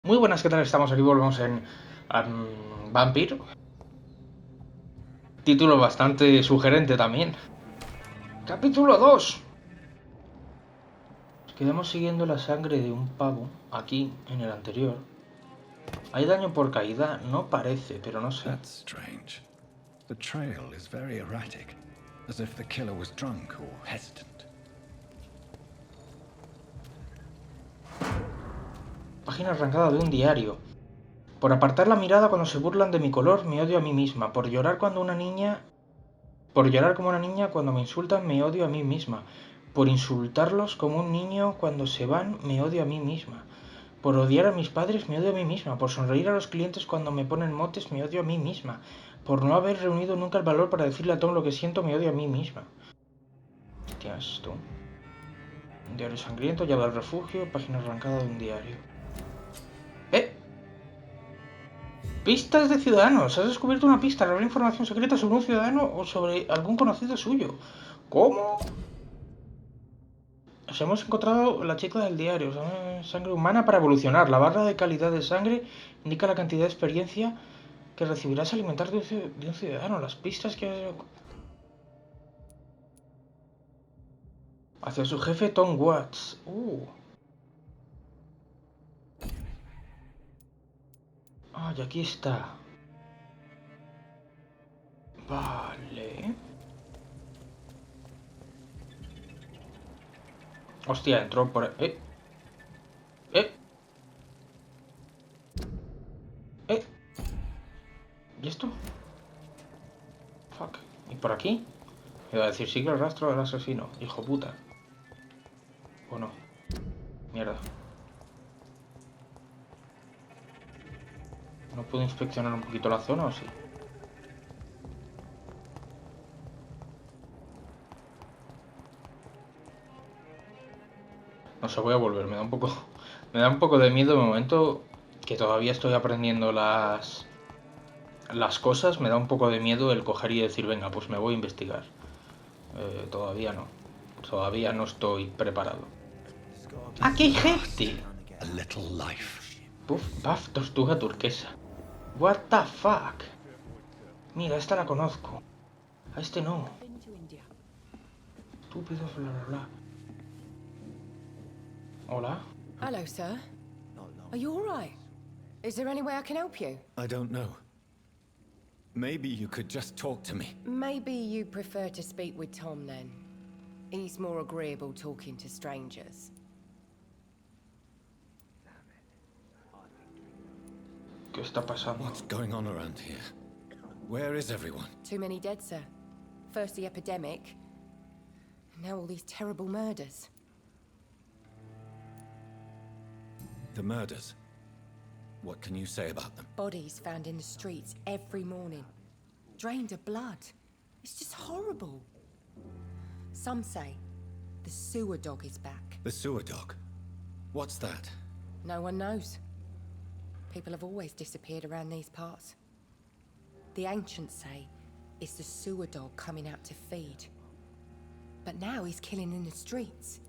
Muy buenas, ¿qué tal? Estamos aquí, volvemos en Vampyr. Título bastante sugerente también. Capítulo 2. Quedamos siguiendo la sangre de un pavo, aquí, en el anterior. ¿Hay daño por caída? No parece, pero no sé. That's strange. The trail is very erratic, as if the killer was drunk or hesitant. Página arrancada de un diario. Por apartar la mirada cuando se burlan de mi color, me odio a mí misma. Por llorar como una niña cuando me insultan, me odio a mí misma. Por insultarlos como un niño cuando se van, me odio a mí misma. Por odiar a mis padres, me odio a mí misma. Por sonreír a los clientes cuando me ponen motes, me odio a mí misma. Por no haber reunido nunca el valor para decirle a Tom lo que siento, me odio a mí misma. Hostia, esto. Un diario sangriento, llave al refugio, página arrancada de un diario. ¡Eh! Pistas de ciudadanos. Has descubierto una pista. Revelar información secreta sobre un ciudadano o sobre algún conocido suyo. ¿Cómo? Nos hemos encontrado la chica del diario. Sangre humana para evolucionar. La barra de calidad de sangre indica la cantidad de experiencia que recibirás al alimentar de un ciudadano. Las pistas que... Hacia su jefe Tom Watts. Ah, y aquí está. Vale. Hostia, entró por... ¡Eh! ¿Y esto? Fuck. ¿Y por aquí? Me iba a decir, sigue el rastro del asesino. Hijo puta. ¿O no? Mierda. ¿No puedo inspeccionar un poquito la zona o sí? No sé, voy a volver. Me da un poco... Me da un poco de miedo de momento que todavía estoy aprendiendo las cosas. Me da un poco de miedo el coger y decir, venga, pues me voy a investigar. Todavía no. Todavía no estoy preparado. ¡Aquí hay gente! A little life. Buff, tortuga turquesa. What the fuck? Mira, esta la conozco. A este no. Estúpidos, bla bla bla. Hola. Hello, sir. Are you all right? Is there any way I can help you? I don't know. Maybe you could just talk to me. Maybe you prefer to speak with Tom then. He's more agreeable talking to strangers. ¿Qué está pasando? What's going on around here? Where is everyone? Too many dead, sir. First the epidemic, and now all these terrible murders. The murders. What can you say about them? Bodies found in the streets every morning. Drained of blood. It's just horrible. Some say the sewer dog is back. The sewer dog? What's that? No one knows. People have always disappeared around these parts. The ancients say it's the sewer dog coming out to feed. But now he's killing in the streets.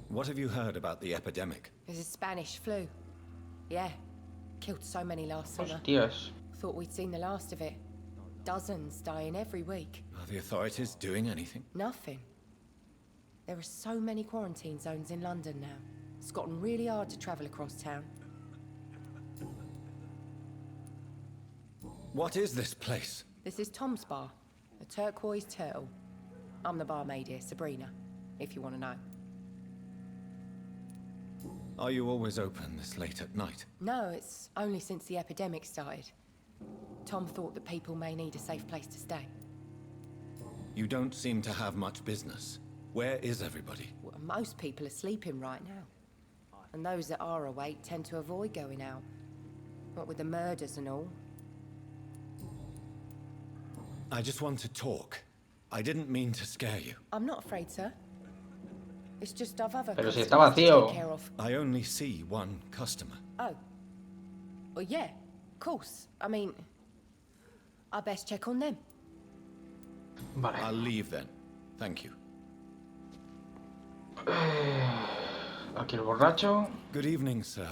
What have you heard about the epidemic? There's a Spanish flu. Yeah. Killed so many last summer. Hostias. Thought we'd seen the last of it. Dozens dying every week. Are the authorities doing anything? Nothing. There are so many quarantine zones in London now. It's gotten really hard to travel across town. What is this place? This is Tom's bar, a turquoise turtle. I'm the barmaid here, Sabrina, if you want to know. Are you always open this late at night? No, it's only since the epidemic started. Tom thought that people may need a safe place to stay. You don't seem to have much business. Where is everybody? Well, most people are sleeping right now. And those that are awake tend to avoid going out. What with the murders and all. I just want to talk. I didn't mean to scare you. I'm not afraid, sir. It's just I've other Pero si customers está to vacío. take care of. I only see one customer. Oh. Well, yeah, of course. I mean, I best check on them. Vale. I'll leave then. Thank you. Aquí el borracho. Good evening, sir.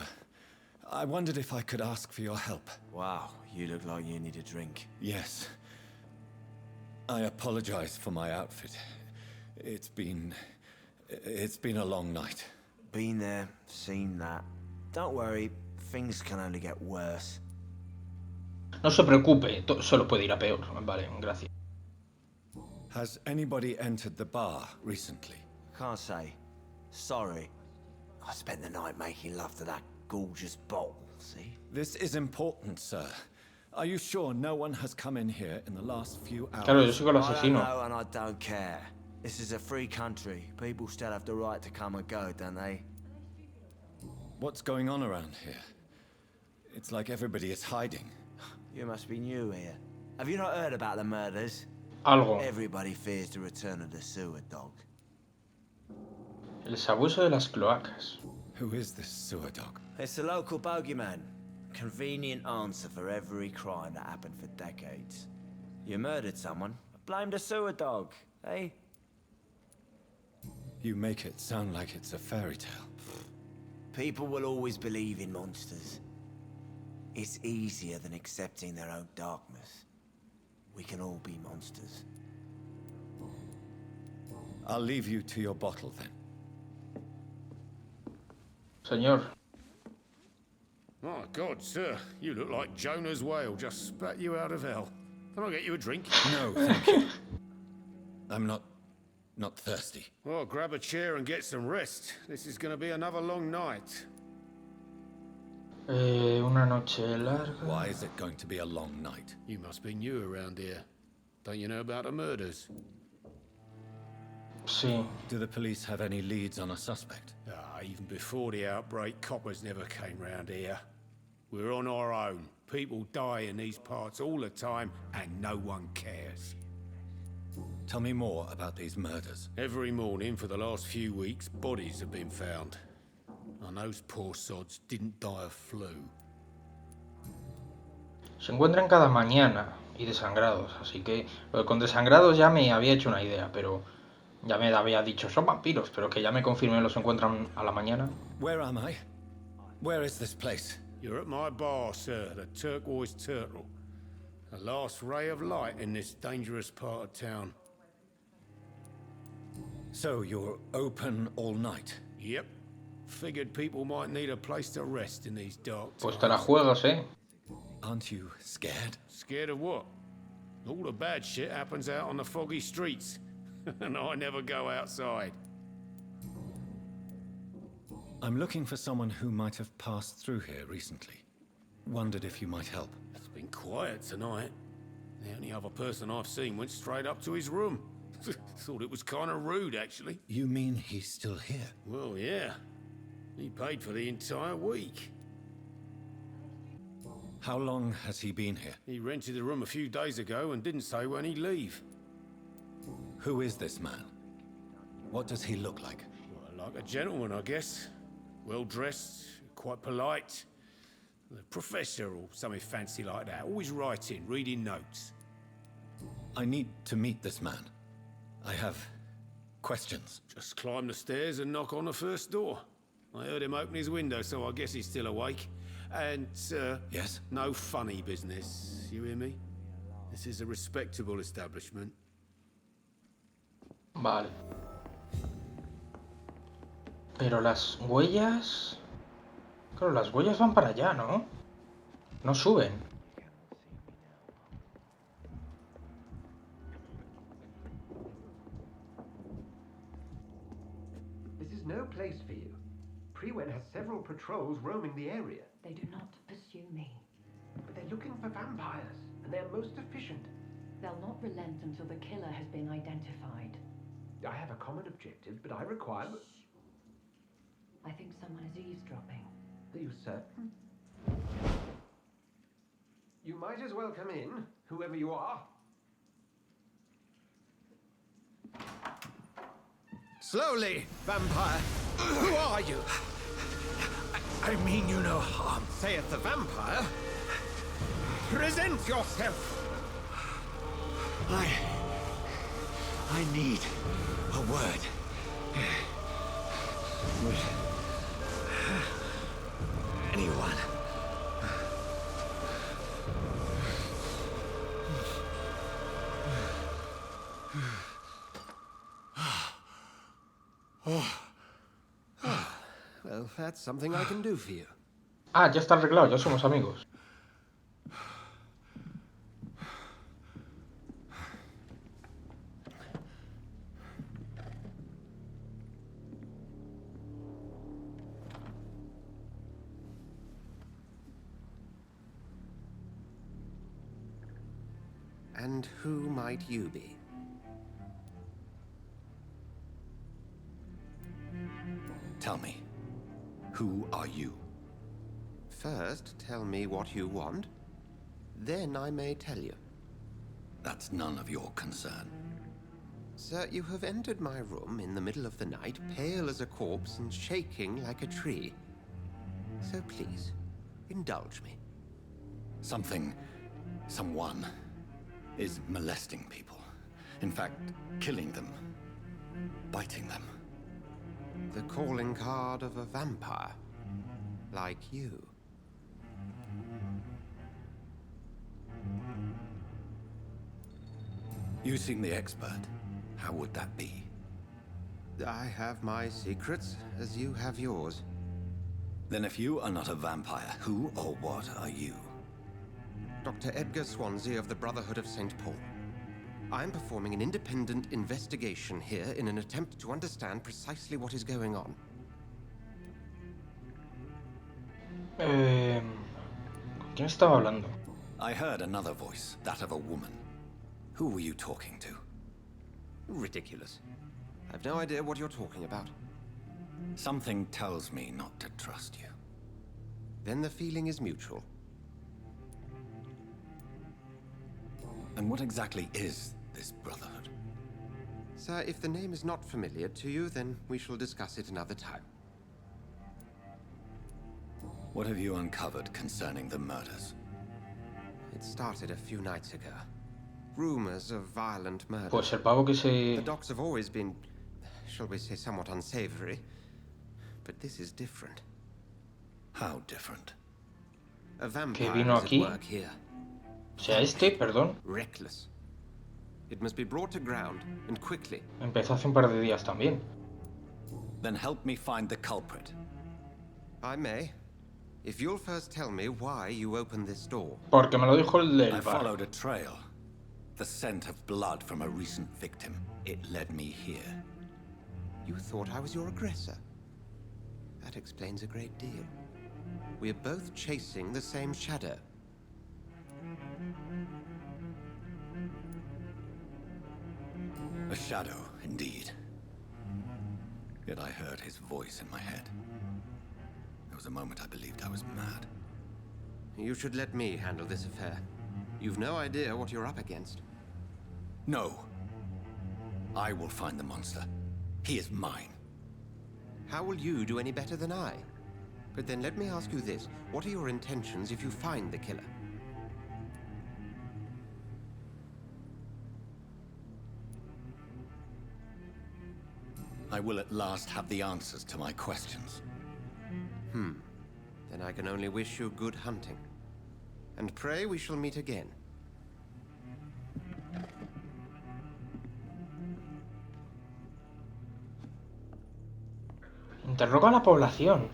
I wondered if I could ask for your help. Wow, you look like you need a drink. Yes. I apologize for my outfit. It's been a long night. Been there, seen that. Don't worry, things can only get worse. No se preocupe, solo puede ir a peor. Vale, gracias. Has anybody entered the bar recently? Can't say. Sorry. I spent the night making love to that gorgeous bottle, see? This is important, sir. Are you sure no one has come in here in the last few hours? Claro, yo soy el I don't asesino. know and I don't care. This is a free country. People still have the right to come and go, don't they? What's going on around here? It's like everybody is hiding. You must be new here. Have you not heard about the murders? Algo. Everybody fears the return of the sewer dog. El sabueso de las cloacas. Who is this sewer dog? It's the local bogeyman. Convenient answer for every crime that happened for decades. You murdered someone, blame the sewer dog, eh? You make it sound like it's a fairy tale. People will always believe in monsters. It's easier than accepting their own darkness. We can all be monsters. I'll leave you to your bottle then. Señor. My God, sir, you look like Jonah's whale just spat you out of hell. Can I get you a drink? No, thank you. I'm not thirsty. Well, grab a chair and get some rest. This is going to be another long night. Una noche larga. Why is it going to be a long night? You must be new around here. Don't you know about the murders? Sí. Do the police have any leads on a suspect? Even before the outbreak, coppers never came round here. We're on our own. People die in these parts all the time, and no one cares. Tell me more about these murders. Every morning for the last few weeks, bodies have been found. And those poor sods didn't die of flu. Se encuentran cada mañana y desangrados, así que con desangrados ya me había hecho una idea, pero ya me había dicho son vampiros, pero que ya me confirmé los encuentran a la mañana. Where am I? Where is this place? You're at my bar, sir, the Turquoise Turtle. The last ray of light in this dangerous part of town. So you're open all night? Yep. Figured people might need a place to rest in these dark times. Pues te la juegas, ¿eh? Aren't you scared? Scared of what? All the bad shit happens out on the foggy streets. And I never go outside. I'm looking for someone who might have passed through here recently. Wondered if you might help. It's been quiet tonight. The only other person I've seen went straight up to his room. Thought it was kind of rude, actually. You mean he's still here? Well, yeah. He paid for the entire week. How long has he been here? He rented the room a few days ago and didn't say when he'd leave. Who is this man? What does he look like? Well, like a gentleman, I guess. Well-dressed, quite polite. A professor or something fancy like that. Always writing, reading notes. I need to meet this man. I have questions. Just climb the stairs and knock on the first door. I heard him open his window, so I guess he's still awake. And, Yes? no funny business, you hear me? This is a respectable establishment. Vale. Pero las huellas... Claro, las huellas van para allá, ¿no? No suben. This is no place for you. Prewen has several patrols roaming the area. They do not pursue me. But they're looking for vampires, and they're most efficient. They'll not relent until the killer has been identified. I have a common objective, but I require... I think someone is eavesdropping. Are you certain? You might as well come in, whoever you are. Slowly, vampire. Who are you? I mean you no harm, saith the vampire. Present yourself. I need a word. anyone. Well, that's something I can do for you. Ah, ya está arreglado, ya somos amigos. And who might you be? Tell me, who are you? First, tell me what you want. Then I may tell you. That's none of your concern. Sir, you have entered my room in the middle of the night, pale as a corpse and shaking like a tree. So please, indulge me. Someone is molesting people. In fact, killing them. Biting them. The calling card of a vampire. Like you. You seem the expert. How would that be? I have my secrets, as you have yours. Then if you are not a vampire, who or what are you? Dr. Edgar Swansea of the Brotherhood of St. Paul. I'm performing an independent investigation here in an attempt to understand precisely what is going on. ¿Con quién estaba hablando? I heard another voice, that of a woman. Who were you talking to? Ridiculous. I've no idea what you're talking about. Something tells me not to trust you. Then the feeling is mutual. And what exactly is this Brotherhood? Sir, if the name is not familiar to you, then we shall discuss it another time. What have you uncovered concerning the murders? It started a few nights ago. Rumors of violent murder. Pues el pavo que se... The docks have always been, shall we say, somewhat unsavory. But this is different. How different? A Que vampire vino is at aquí. work here. O sea, este, perdón, Reckless. It must be brought to ground, and quickly. empezó hace un par de días también. Then help me find the culprit. I may. If you'll first tell me why you opened this door. Porque me lo dijo el del I bar. followed a trail. The scent of blood from a recent victim. It led me here. You thought I was your aggressor. That explains a great deal. We're both chasing the same shadow. A shadow, indeed. Yet I heard his voice in my head. There was a moment I believed I was mad. You should let me handle this affair. You've no idea what you're up against. No. I will find the monster. He is mine. How will you do any better than I? But then let me ask you this. What are your intentions if you find the killer? I will at last have the answers to my questions. Then I can only wish you good hunting. And pray we shall meet again. Interroga a la población.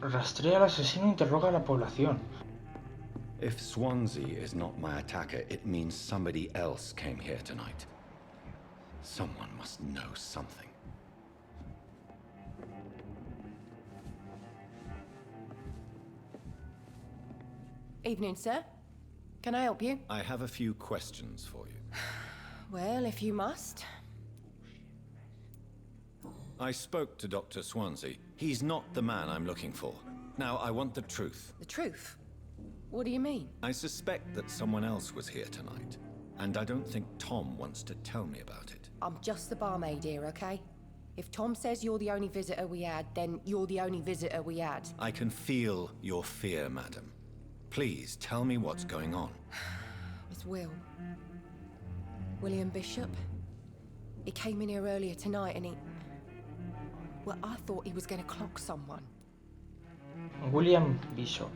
Rastrea al asesino, interroga a la población. If Swansea is not my attacker, it means somebody else came here tonight. Someone must know something. Evening, sir. Can I help you? I have a few questions for you. Well, if you must. I spoke to Dr. Swansea. He's not the man I'm looking for. Now, I want the truth. The truth? What do you mean? I suspect that someone else was here tonight, and I don't think Tom wants to tell me about it. I'm just the barmaid here, okay? If Tom says you're the only visitor we had, then you're the only visitor we had. I can feel your fear, madam. Please, tell me what's going on. It's Will. William Bishop. He came in here earlier tonight and he... Well, I thought he was going to clock someone. William Bishop.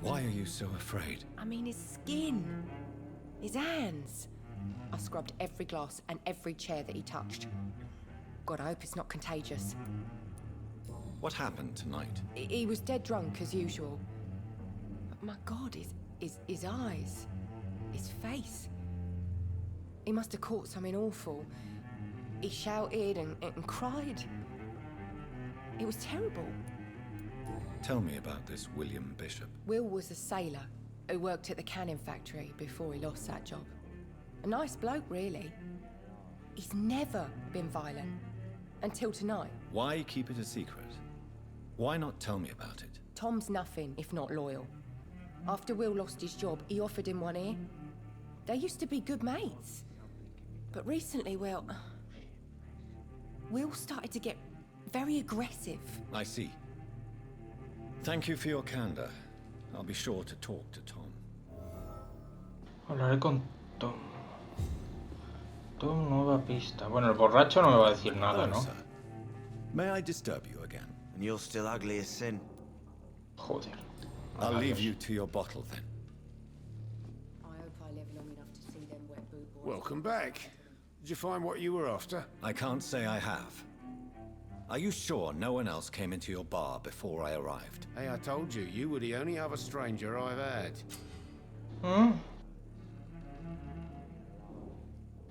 Why are you so afraid? I mean, his skin, his hands. I scrubbed every glass and every chair that he touched. God, I hope it's not contagious. What happened tonight? He was dead drunk as usual. But my God, his eyes, his face. He must have caught something awful. He shouted and cried. It was terrible. Tell me about this William Bishop. Will was a sailor who worked at the canning factory before he lost that job. A nice bloke, really. He's never been violent. Until tonight. Why keep it a secret? Why not tell me about it? Tom's nothing if not loyal. After Will lost his job, he offered him one ear. They used to be good mates. But recently, Will started to get very aggressive. I see. Thank you for your candor. I'll be sure to talk to Tom. Hablaré con Tom. Tom, nueva pista. Bueno, el borracho no me va a decir nada, ¿no? Sir. May I disturb you again? And you're still ugly as sin. Joder. I'll leave you to your bottle then. I hope I live long enough to see them wet boot boys. Welcome back. Did you find what you were after? I can't say I have. Are you sure no one else came into your bar before I arrived? Hey, I told you, you were the only other stranger I've had. ¿Mm?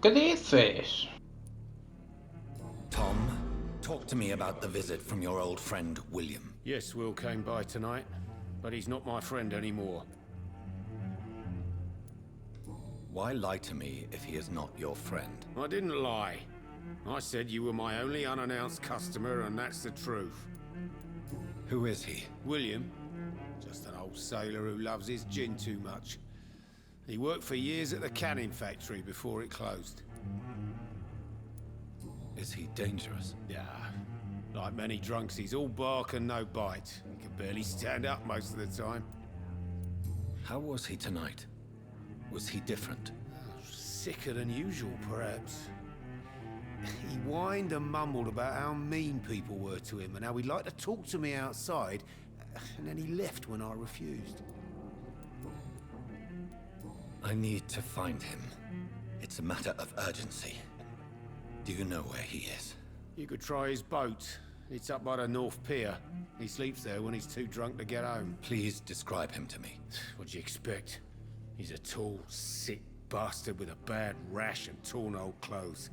¿Qué dices? Tom, talk to me about the visit from your old friend, William. Yes, Will came by tonight, but he's not my friend anymore. Why lie to me if he is not your friend? I didn't lie. I said you were my only unannounced customer, and that's the truth. Who is he? William, just an old sailor who loves his gin too much. He worked for years at the canning factory before it closed. Is he dangerous? Yeah, like many drunks, he's all bark and no bite. He can barely stand up most of the time. How was he tonight? Was he different? Sicker than usual, perhaps. He whined and mumbled about how mean people were to him and how he'd like to talk to me outside, and then he left when I refused. I need to find him. It's a matter of urgency. Do you know where he is? You could try his boat. It's up by the North Pier. He sleeps there when he's too drunk to get home. Please describe him to me. What'd you expect? He's a tall, sick bastard with a bad rash and torn old clothes.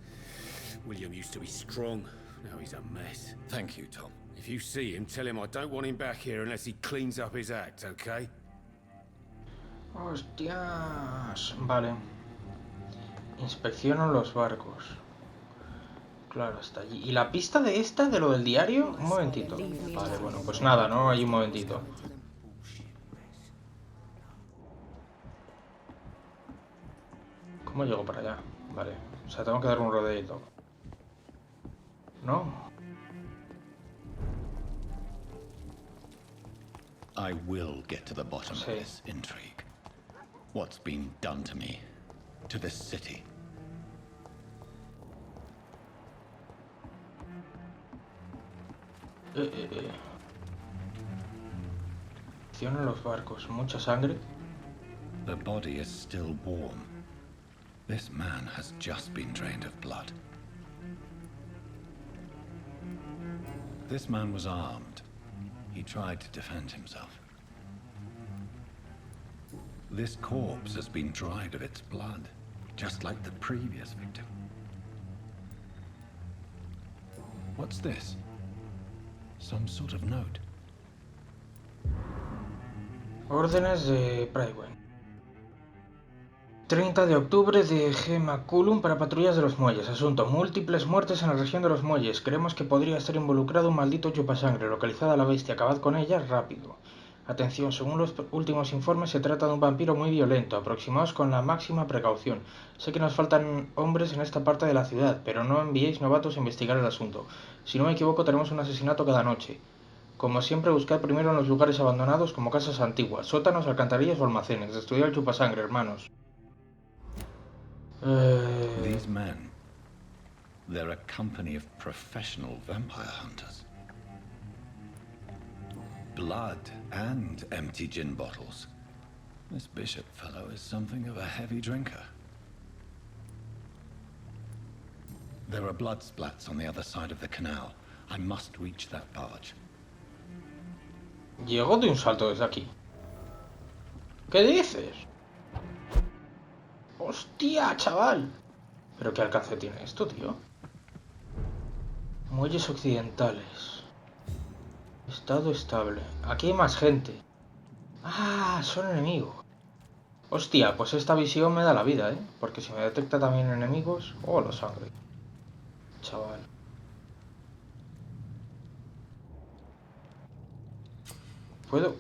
William used to be strong. Now he's a mess. Thank you, Tom. If you see him, tell him I don't want him back here unless he cleans up his act, okay? Hostias. Vale. Inspecciono los barcos. Claro, hasta allí. ¿Y la pista de esta, de lo del diario? Un momentito. Vale, bueno, pues nada, ¿no? Hay un momentito. ¿Cómo llego para allá? Vale. O sea, tengo que dar un rodeito. ¿No? I will get to the bottom of this intrigue. What's been done to me, to this city. Inspecciono los barcos. Mucha sangre. The body is still warm. This man has just been drained of blood. This man was armed. He tried to defend himself. This corpse has been dried of its blood, just like the previous victim. What's this? Some sort of note. Órdenes de Brightwell. 30 de octubre de Gemaculum para patrullas de los muelles. Asunto: múltiples muertes en la región de los muelles. Creemos que podría estar involucrado un maldito chupasangre. Localizada la bestia, acabad con ella rápido. Atención, según los últimos informes se trata de un vampiro muy violento. Aproximaos con la máxima precaución. Sé que nos faltan hombres en esta parte de la ciudad, pero no enviéis novatos a investigar el asunto. Si no me equivoco, tenemos un asesinato cada noche. Como siempre, buscad primero en los lugares abandonados como casas antiguas, sótanos, alcantarillas o almacenes. Destruid el chupasangre, hermanos. These men, they're a company of professional vampire hunters. blood and empty gin bottles. This Bishop fellow is something of a heavy drinker. There are blood splats on the other side of the canal. I must reach that barge. Llego de un salto desde aquí. ¿Qué dices? ¡Hostia, chaval! ¿Pero qué alcance tiene esto, tío? Muelles occidentales. Estado estable. Aquí hay más gente. ¡Ah! Son enemigos. Hostia, pues esta visión me da la vida, ¿eh? Porque si me detecta también enemigos... ¡Oh, la sangre! Chaval. ¿Puedo?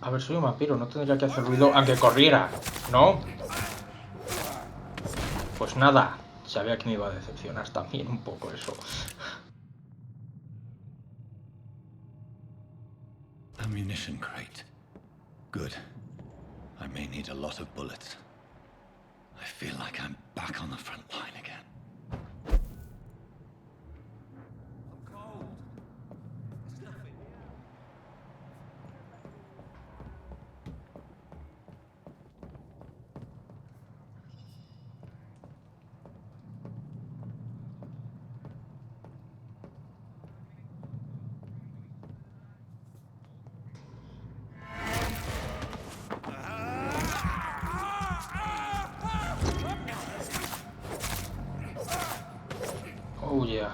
A ver, soy un vampiro, no tendría que hacer ruido aunque corriera, ¿no? Pues nada, sabía que me iba a decepcionar también un poco eso. Ammunition crate. Good. I may need a lot of bullets. I feel like I'm back on the front line again. Oh yeah.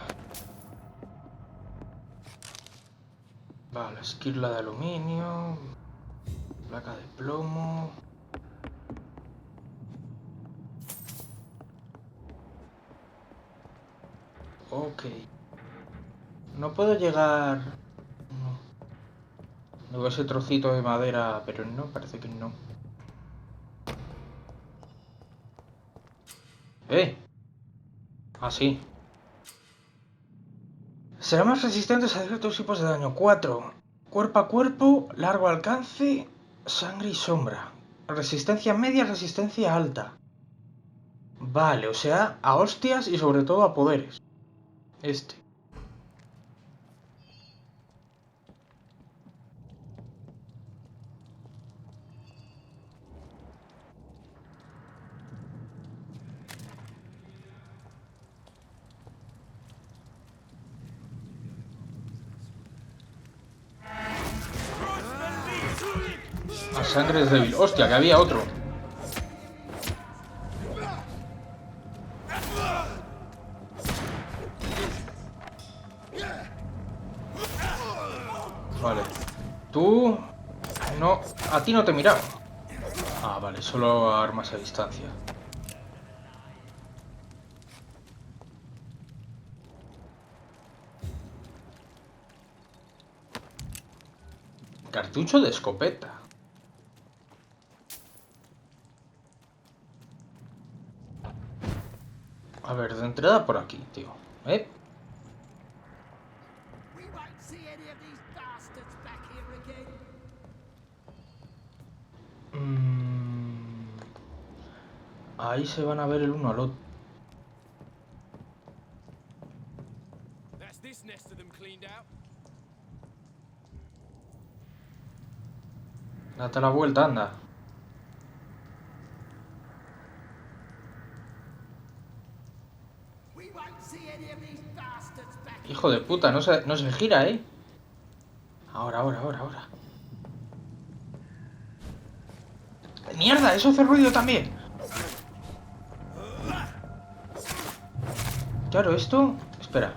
Vale, esquirla de aluminio. Placa de plomo. Ok. No puedo llegar... No. Luego ese trocito de madera, pero no, parece que no. Ah, sí. Será más resistentes a ciertos tipos de daño. 4. Cuerpo a cuerpo, largo alcance, sangre y sombra. Resistencia media, resistencia alta. Vale, o sea, a hostias y sobre todo a poderes. La sangre es débil. Hostia, que había otro. Vale. Tú... No, a ti no te miraba. Ah, vale, solo armas a distancia. Cartucho de escopeta. A ver, de entrada por aquí, tío. Ahí se van a ver el uno al otro. Date la vuelta, anda. Hijo de puta, no se gira, ¿eh? Ahora. ¡Mierda! Eso hace ruido también. Claro, esto... Espera.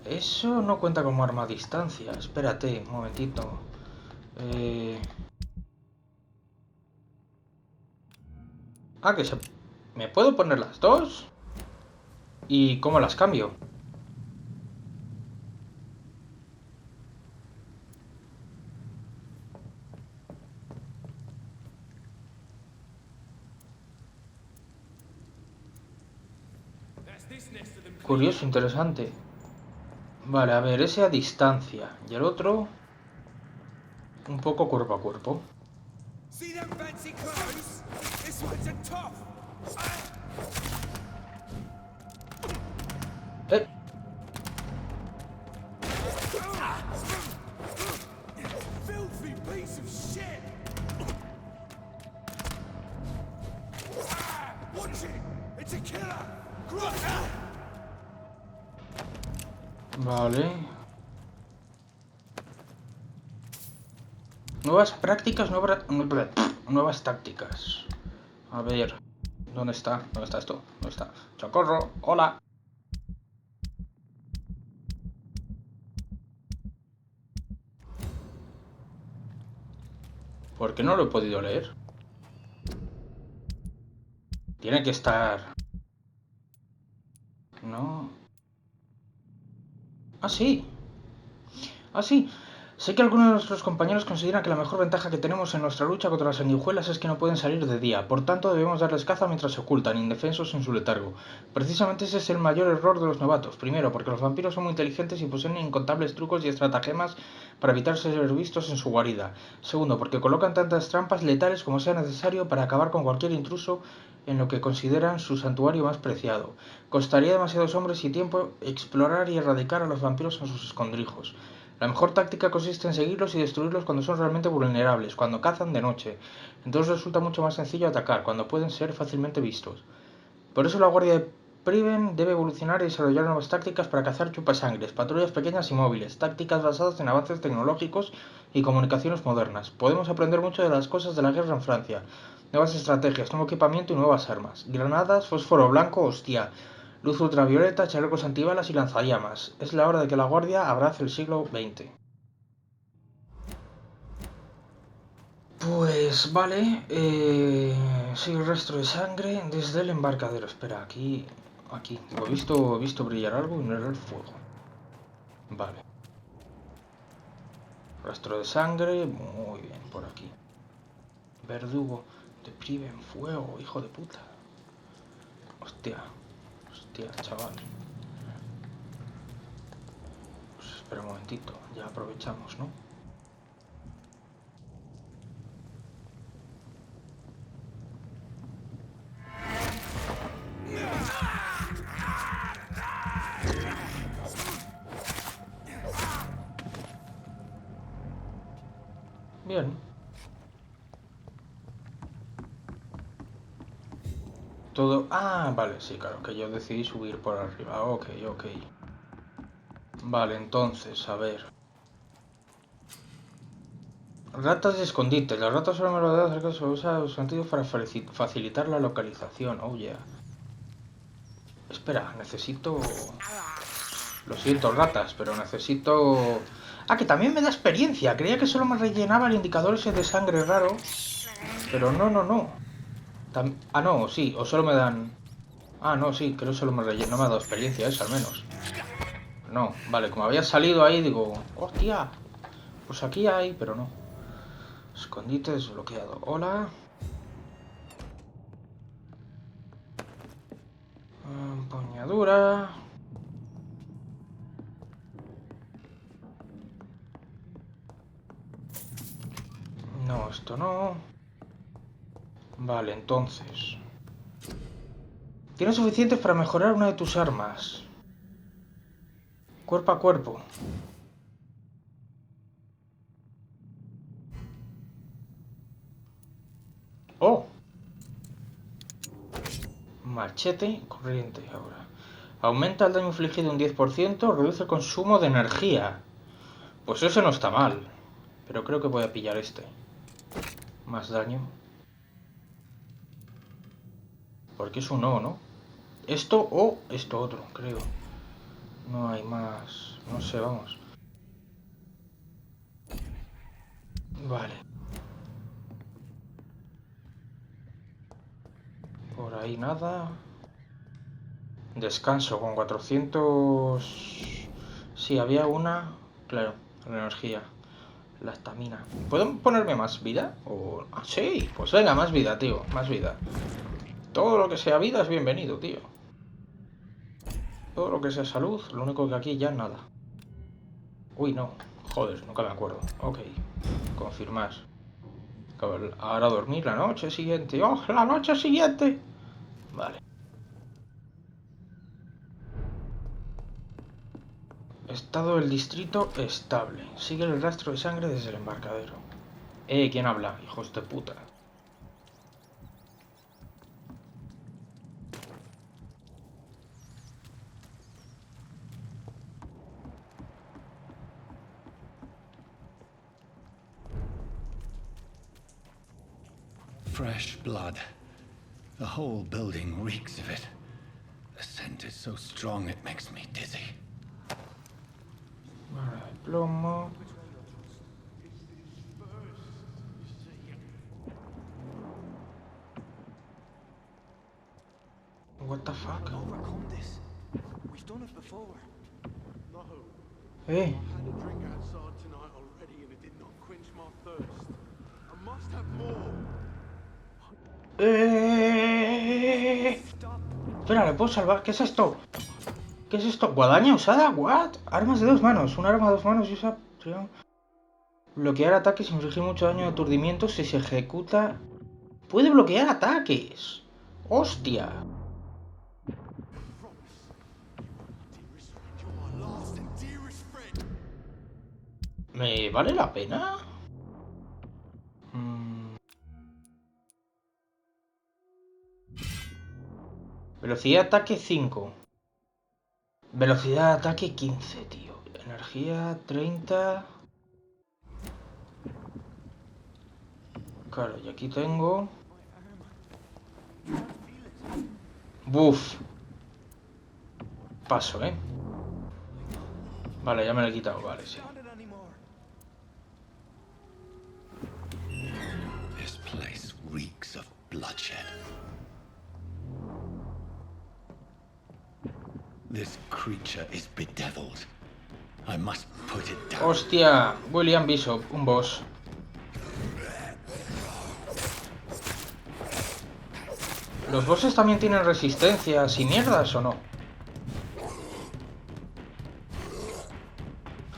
Eso no cuenta como arma a distancia. Espérate, un momentito. Ah, que se... ¿Me puedo poner las dos? ¿Y cómo las cambio? Curioso, interesante. Vale, a ver, ese a distancia. Y el otro... un poco cuerpo a cuerpo. Filthy piece of shit! Watch it! It's a killer! Vale. Nuevas prácticas, nuevas tácticas. A ver. ¿Dónde está? ¿Dónde está esto? ¿Dónde está? ¡Socorro! ¡Hola! ¿Por qué no lo he podido leer? Tiene que estar... No... Ah, sí. Ah, sí. Sé que algunos de nuestros compañeros consideran que la mejor ventaja que tenemos en nuestra lucha contra las sanguijuelas es que no pueden salir de día. Por tanto, debemos darles caza mientras se ocultan, indefensos en su letargo. Precisamente ese es el mayor error de los novatos. Primero, porque los vampiros son muy inteligentes y poseen incontables trucos y estratagemas para evitar ser vistos en su guarida. Segundo, porque colocan tantas trampas letales como sea necesario para acabar con cualquier intruso en lo que consideran su santuario más preciado. Costaría demasiados hombres y tiempo explorar y erradicar a los vampiros en sus escondrijos. La mejor táctica consiste en seguirlos y destruirlos cuando son realmente vulnerables, cuando cazan de noche. Entonces resulta mucho más sencillo atacar, cuando pueden ser fácilmente vistos. Por eso la Guardia de Priven debe evolucionar y desarrollar nuevas tácticas para cazar chupasangres, patrullas pequeñas y móviles, tácticas basadas en avances tecnológicos y comunicaciones modernas. Podemos aprender mucho de las cosas de la guerra en Francia. Nuevas estrategias, nuevo equipamiento y nuevas armas. Granadas, fósforo blanco, hostia. Luz ultravioleta, chalecos antibalas y lanzallamas. Es la hora de que la Guardia abrace el siglo XX. Pues vale, sigue el rastro de sangre desde el embarcadero. Espera, aquí. Digo, he visto brillar algo y no era el fuego. Vale. Rastro de sangre, muy bien, por aquí. Verdugo de Priven, fuego, hijo de puta. Hostia, chaval. Pues espera un momentito, ya aprovechamos, ¿no? Bien. Todo... Ah, vale, sí, claro, que yo decidí subir por arriba. Ok. Vale, entonces, a ver. Ratas de escondite. Las ratas son merodeadas acerca de sus sentidos para facilitar la localización. Oh, yeah. Espera, necesito... Lo siento, ratas, pero necesito... Ah, que también me da experiencia. Creía que solo me rellenaba el indicador ese de sangre raro. Pero no. No, sí, o solo me dan... Ah, no, sí, creo que solo me relleno. No me ha dado experiencia esa, al menos. No, vale, como había salido ahí, digo... ¡Hostia! Pues aquí hay, pero no. Escondite desbloqueado. Hola. Empuñadura. No, esto no. Vale, entonces. Tienes suficientes para mejorar una de tus armas. Cuerpo a cuerpo. ¡Oh! Machete corriente ahora. Aumenta el daño infligido un 10%, reduce el consumo de energía. Pues eso no está mal. Pero creo que voy a pillar este. Más daño. Porque es un no, ¿no? Esto o esto otro, creo. No hay más. No sé, vamos. Vale. Por ahí nada. Descanso con 400... Sí, había una... Claro, la energía. La estamina. ¿Puedo ponerme más vida? O... Ah, sí, pues venga, más vida, tío. Más vida. Todo lo que sea vida es bienvenido, tío. Todo lo que sea salud, lo único que aquí ya nada. Uy, no. Joder, nunca me acuerdo. Ok. Confirmar. Ahora dormir la noche siguiente. ¡Oh, la noche siguiente! Vale. Estado del distrito estable. Sigue el rastro de sangre desde el embarcadero. ¿Quién habla? Hijos de puta. Fresh blood. The whole building reeks of it. The scent is so strong it makes me dizzy. Vale, plomo. What the fuck? Overcome this. We've done it before. No. Eh. I had a drink outside tonight already and it did not quench my thirst. I must have more. Espera, ¿le puedo salvar? ¿Qué es esto? ¿Qué es esto? ¿Guadaña usada? ¿What? Armas de 2 manos. Un arma de 2 manos y usa... Bloquear ataques y infligir mucho daño de aturdimiento si se ejecuta... ¡Puede bloquear ataques! ¡Hostia! ¿Me vale la pena? Velocidad de ataque 5. Velocidad de ataque 15, tío. Energía 30. Claro, y aquí tengo... Buf. Paso, ¿eh? Vale, ya me lo he quitado, vale, sí. This place reeks of bloodshed. This creature is bedeviled. I must put it down. Hostia, William Bishop, un boss. ¿Los bosses también tienen resistencias y mierdas o no?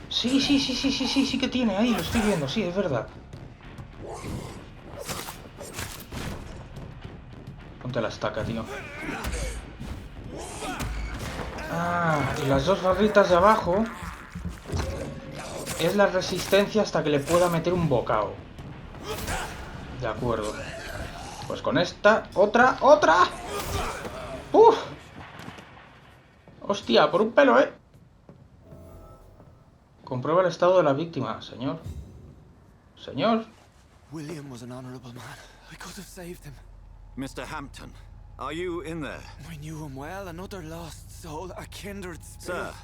Sí que tiene, ahí lo estoy viendo, sí, es verdad. Ponte la estaca, tío. Ah, y las 2 barritas de abajo es la resistencia hasta que le pueda meter un bocado. De acuerdo. Pues con esta, otra. ¡Uf! Hostia, por un pelo, ¿eh? Comprueba el estado de la víctima, señor. Señor. William was an honorable man. I could have saved him. Mr. Hampton, are you in there? I knew him well, another lost soul, a kindred spirit. Sir,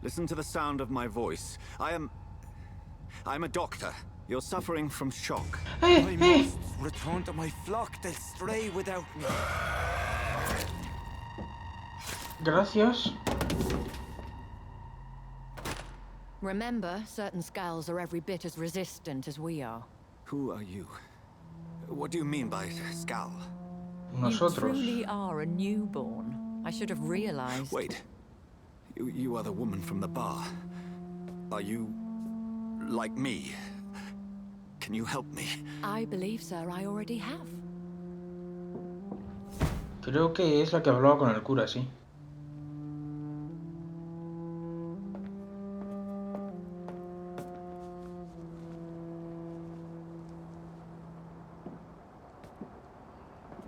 listen to the sound of my voice. I'm a doctor. You're suffering from shock. I must return to my flock. They'll stray without me. Gracias. Remember, certain skulls are every bit as resistant as we are. Who are you? What do you mean by skull? Nosotros. You truly are a newborn. I should have realized. Wait. You are the woman from the bar. Are you like me? Can you help me? I believe, sir, I already have. Creo que es la que hablaba con el cura, sí.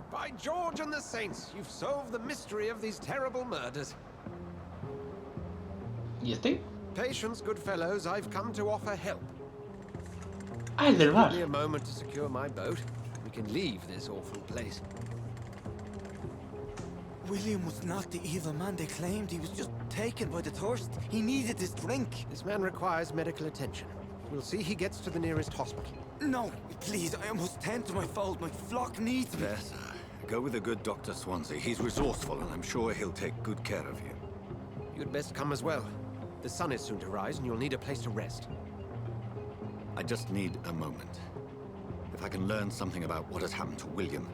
By George and the Saints, you've solved the mystery of these terrible murders. ¿Y este? Patience, good fellows, I've come to offer help. Ah, el del bar. Give me a moment to secure my boat. We can leave this awful place. William was not the evil man they claimed. He was just taken by the thirst. He needed his drink. This man requires medical attention. We'll see he gets to the nearest hospital. No, please, I must tend to my fold. My flock needs me. There, sir. Go with the good Dr. Swansea. He's resourceful, and I'm sure he'll take good care of you. You'd best come as well. The sun is soon to rise, and you'll need a place to rest. I just need a moment. If I can learn something about what has happened to William,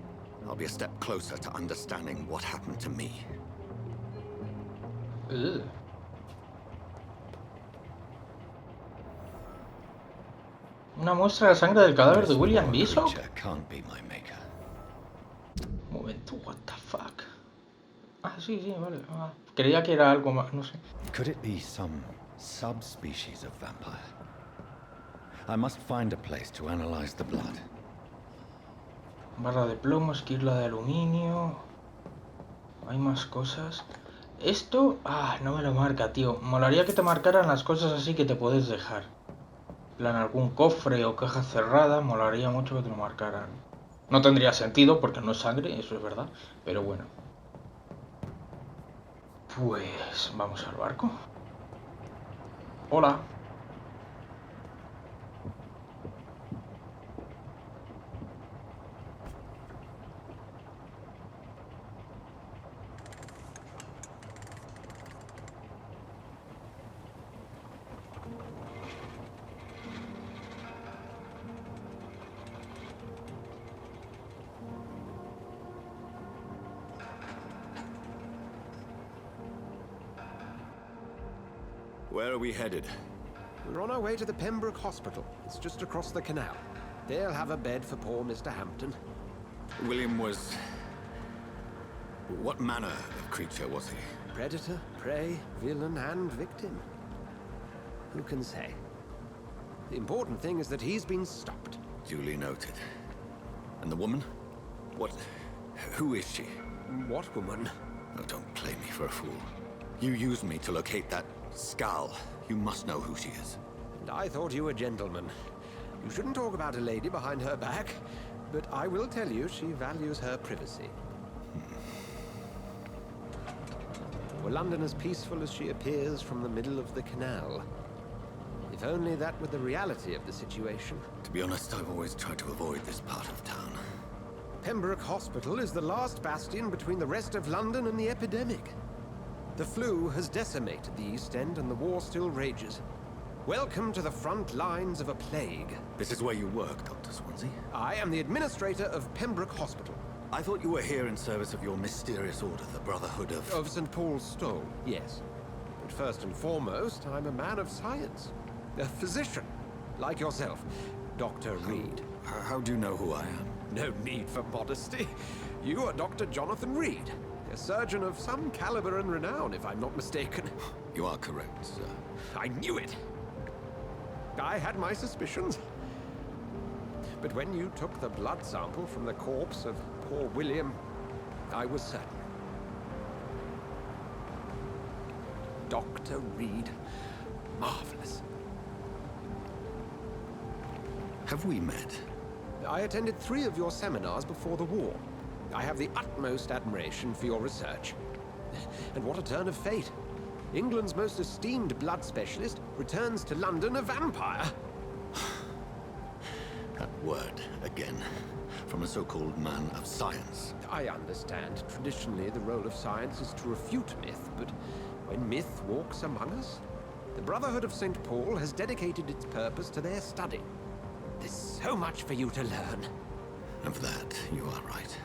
I'll be a step closer to understanding what happened to me. Ugh. Una muestra de sangre del cadáver de William Bishop. Can't be my maker. Un momento, what the fuck. sí, vale. Creía que era algo más, no sé. Could it be some subspecies of vampire? I must find a place to analyze the blood. Barra de plomo, esquirla de aluminio. Hay más cosas. Esto... no me lo marca, tío. Molaría que te marcaran las cosas así que te puedes dejar. En plan, algún cofre o caja cerrada. Molaría mucho que te lo marcaran. No tendría sentido porque no es sangre, eso es verdad. Pero bueno. Pues... vamos al barco. Hola. Where are we headed? We're on our way to the Pembroke Hospital. It's just across the canal. They'll have a bed for poor Mr. Hampton. William was... What manner of creature was he? Predator, prey, villain, and victim. Who can say? The important thing is that he's been stopped. Duly noted. And the woman? What... Who is she? What woman? Oh, don't play me for a fool. You used me to locate that skull. You must know who she is. And I thought you a gentleman. You shouldn't talk about a lady behind her back, but I will tell you she values her privacy. Were London as peaceful as she appears from the middle of the canal? If only that were the reality of the situation. To be honest, I've always tried to avoid this part of town. Pembroke Hospital is the last bastion between the rest of London and the epidemic. The flu has decimated the East End and the war still rages. Welcome to the front lines of a plague. This is where you work, Dr. Swansea? I am the administrator of Pembroke Hospital. I thought you were here in service of your mysterious order, the Brotherhood of... Of St. Paul's Stole, yes. But first and foremost, I'm a man of science. A physician, like yourself, Dr. Reed. How do you know who I am? No need for modesty. You are Dr. Jonathan Reed. A surgeon of some caliber and renown, if I'm not mistaken. You are correct, sir. I knew it! I had my suspicions. But when you took the blood sample from the corpse of poor William, I was certain. Dr. Reed. Marvelous. Have we met? I attended 3 of your seminars before the war. I have the utmost admiration for your research. And what a turn of fate. England's most esteemed blood specialist returns to London a vampire. That word, again. From a so-called man of science. I understand. Traditionally, the role of science is to refute myth, but when myth walks among us, the Brotherhood of St. Paul has dedicated its purpose to their study. There's so much for you to learn. Of that, you are right.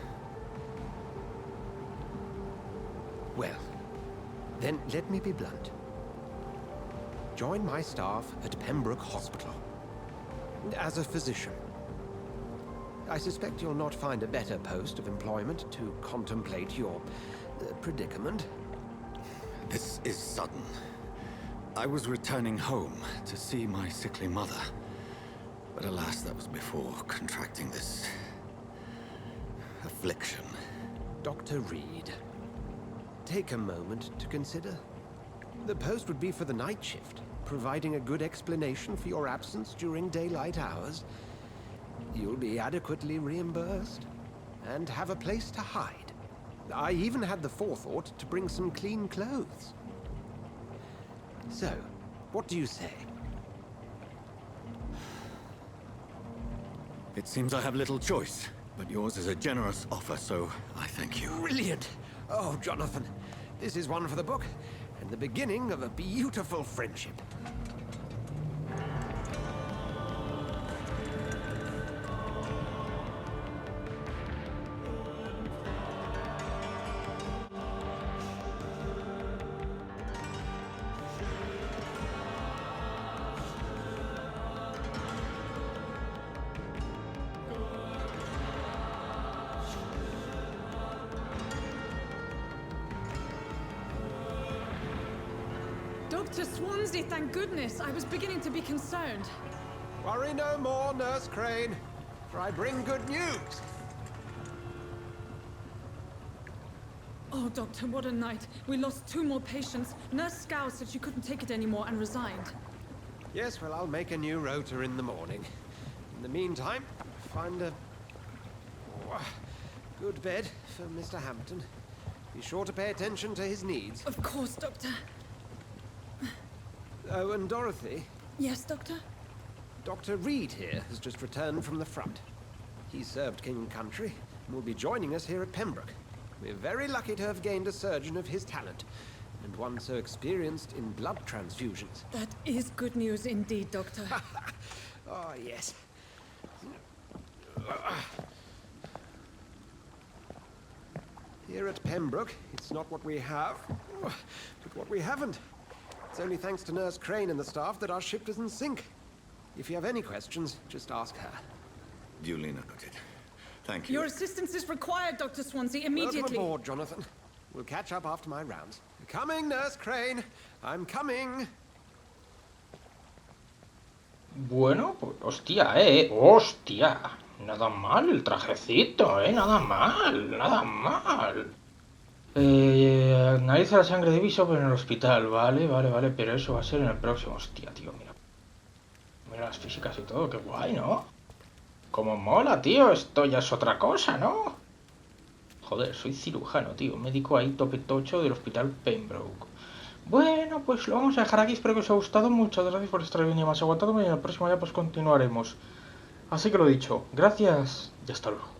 Well, then let me be blunt. Join my staff at Pembroke Hospital. As a physician. I suspect you'll not find a better post of employment to contemplate your predicament. This is sudden. I was returning home to see my sickly mother. But alas, that was before contracting this... affliction. Dr. Reed, take a moment to consider. The post would be for the night shift, providing a good explanation for your absence during daylight hours. You'll be adequately reimbursed, and have a place to hide. I even had the forethought to bring some clean clothes. So, what do you say? It seems I have little choice, but yours is a generous offer, so I thank you. Brilliant! Oh, Jonathan, this is one for the book, and the beginning of a beautiful friendship. Dr. Swansea, thank goodness. I was beginning to be concerned. Worry no more, Nurse Crane, for I bring good news. Oh, Doctor, what a night. We lost 2 more patients. Nurse Scow said she couldn't take it anymore and resigned. Yes, well, I'll make a new rota in the morning. In the meantime, find a good bed for Mr. Hampton. Be sure to pay attention to his needs. Of course, Doctor. Oh, and Dorothy? Yes, Doctor? Dr. Reed here has just returned from the front. He served King and Country and will be joining us here at Pembroke. We're very lucky to have gained a surgeon of his talent, and one so experienced in blood transfusions. That is good news indeed, Doctor. Oh, yes. Here at Pembroke, it's not what we have, but what we haven't. It's only thanks to Nurse Crane and the staff that our ship doesn't sink. If you have any questions, just ask her. Duly noted. Thank you. Your assistance is required, Dr. Swansea, immediately. Welcome aboard, Jonathan. We'll catch up after my rounds. Coming, Nurse Crane. I'm coming. Bueno, pues hostia, hostia. Nada mal el trajecito, nada mal, nada mal. Analiza la sangre de Bishop en el hospital, vale, pero eso va a ser en el próximo. Hostia, tío, mira. Mira las físicas y todo, qué guay, ¿no? Como mola, tío, esto ya es otra cosa, ¿no? Joder, soy cirujano, tío, médico ahí tope tocho del hospital Pembroke. Bueno, pues lo vamos a dejar aquí, espero que os haya gustado, muchas gracias por estar bien y más aguantándome y en el próximo ya pues continuaremos. Así que lo dicho, gracias y hasta luego.